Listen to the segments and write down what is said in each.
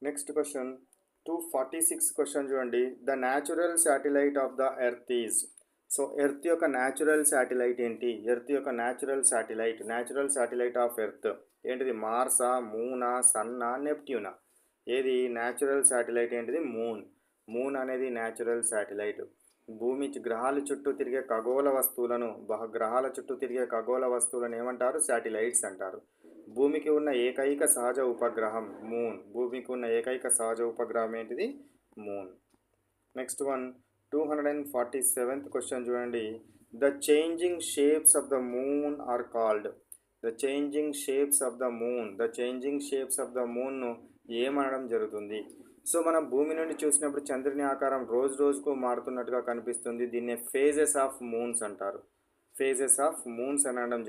Next question 246 question చూడండి. The natural satellite of the earth is. So earth యొక్క natural satellite ఏంటి? Earth యొక్క natural satellite of earth ఏంటిది? మార్సా, మూనా, సన్నా, నెప్ట్యూనా? ఏది natural satellite? ఏంటిది? మూన్ అనేది న్యాచురల్ శాటిలైట్. భూమి గ్రహాల చుట్టూ తిరిగే ఖగోళ వస్తువులను ఏమంటారు? శాటిలైట్స్ అంటారు. భూమికి ఉన్న ఏకైక సహజ ఉపగ్రహం మూన్. భూమికి ఉన్న ఏకైక సహజ ఉపగ్రహం ఏంటిది? Moon. Next one 247th question చూడండి. The changing shapes of the moon are called. The changing shapes of the మూన్ను ఏమనడం జరుగుతుంది? సో మనం భూమి నుండి చూసినప్పుడు చంద్రుని ఆకారం రోజు రోజుకు మారుతున్నట్టుగా కనిపిస్తుంది. దీన్నే ఫేజెస్ ఆఫ్ మూన్స్ అంటారు. ఫేజెస్ ఆఫ్ మూన్స్ అనడం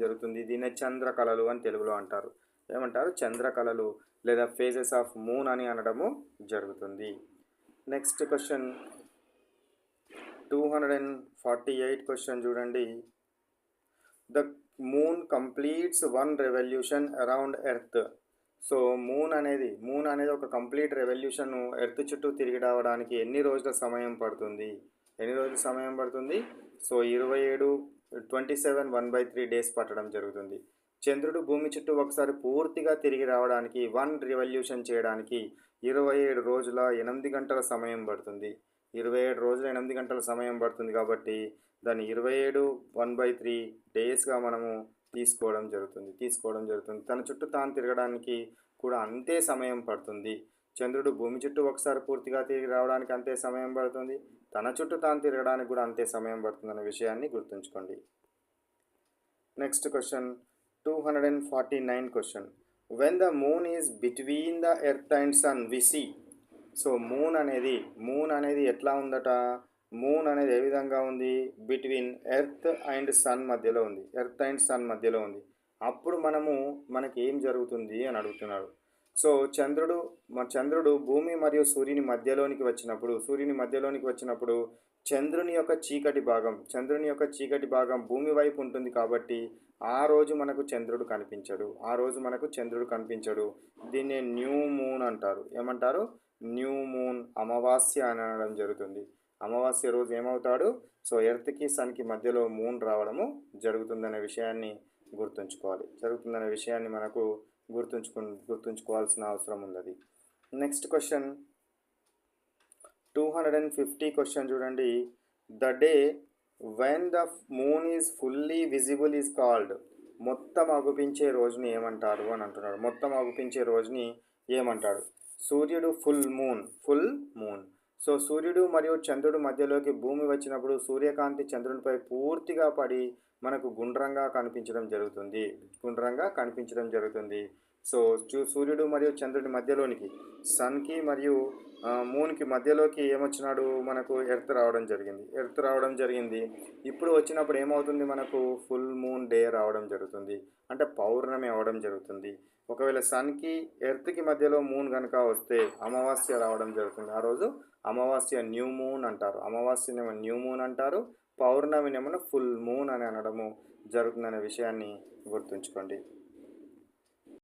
జరుగుతుంది. దీన్నే చంద్రకళలు అని తెలుగులో అంటారు. ఏమంటారు? చంద్రకళలు లేదా ఫేజెస్ ఆఫ్ మూన్ అని అనడము జరుగుతుంది. నెక్స్ట్ క్వశ్చన్ 248 క్వశ్చన్ చూడండి. The moon completes one revolution around earth. So moon అనేది ఒక కంప్లీట్ రెవల్యూషన్ ఎర్త్ చుట్టూ తిరిగి రావడానికి ఎన్ని రోజుల సమయం పడుతుంది? సో 27 1/3 డేస్ పట్టడం జరుగుతుంది. చంద్రుడు భూమి చుట్టూ ఒకసారి పూర్తిగా తిరిగి రావడానికి వన్ రివల్యూషన్ చేయడానికి 27 రోజుల 8 గంటల సమయం పడుతుంది. 27 రోజుల 8 గంటల సమయం పడుతుంది కాబట్టి దాన్ని 27 1/3 డేస్గా మనము తీసుకోవడం జరుగుతుంది. తన చుట్టూ తాను తిరగడానికి కూడా అంతే సమయం పడుతుంది. చంద్రుడు భూమి చుట్టూ ఒకసారి పూర్తిగా తిరిగి రావడానికి అంతే సమయం పడుతుంది. తన చుట్టూ తాను తిరగడానికి కూడా అంతే సమయం పడుతుంది అనే విషయాన్ని గుర్తుంచుకోండి. Next question 249 question. When the moon is between the earth and sun we see. So moon అనేది ఎట్లా ఉందట? మూన్ అనేది ఏ విధంగా ఉంది? బిట్వీన్ ఎర్త్ అండ్ సన్ మధ్యలో ఉంది. అప్పుడు మనకి ఏం జరుగుతుంది అని అడుగుతున్నాడు. సో చంద్రుడు భూమి మరియు సూర్యుని మధ్యలోనికి వచ్చినప్పుడు చంద్రుని యొక్క చీకటి భాగం భూమి వైపు ఉంటుంది కాబట్టి ఆ రోజు మనకు చంద్రుడు కనిపించడు. దీన్ని న్యూ మూన్ అంటారు. ఏమంటారు? న్యూ మూన్, అమావాస్య అని అనడం జరుగుతుంది. అమావాస్య రోజు ఏమవుతాడు? సో ఎర్త్కి సన్కి మధ్యలో మూన్ రావడము జరుగుతుందనే విషయాన్ని మనకు గుర్తుంచుకోవాల్సిన అవసరం ఉంది. నెక్స్ట్ క్వశ్చన్ 250 క్వశ్చన్ చూడండి. The day when the moon is fully visible is called. మొత్తం అగుపించే రోజుని ఏమంటారు అని అంటున్నాడు. సూర్యుడు ఫుల్ మూన్. సో సూర్యుడు మరియు చంద్రుడు మధ్యలోకి భూమి వచ్చినప్పుడు సూర్యకాంతి చంద్రునిపై పూర్తిగా పడి మనకు గుండ్రంగా కనిపించడం జరుగుతుంది. సో సూర్యుడు మరియు చంద్రుడి మధ్యలోనికి సన్కి మరియు మూన్కి మధ్యలోకి ఏమొచ్చినాడు? మనకు ఎర్త్ రావడం జరిగింది. ఇప్పుడు వచ్చినప్పుడు ఏమవుతుంది? మనకు ఫుల్ మూన్ డే రావడం జరుగుతుంది. అంటే పౌర్ణమి అవడం జరుగుతుంది. ఒకవేళ సన్కి ఎర్త్కి మధ్యలో మూన్ కనుక వస్తే అమావాస్య రావడం జరుగుతుంది. ఆ రోజు అమావాస్య న్యూ మూన్ అంటారు. పౌర్ణమినేమో ఫుల్ మూన్ అని అనడము జరుగుతుందనే విషయాన్ని గుర్తుంచుకోండి.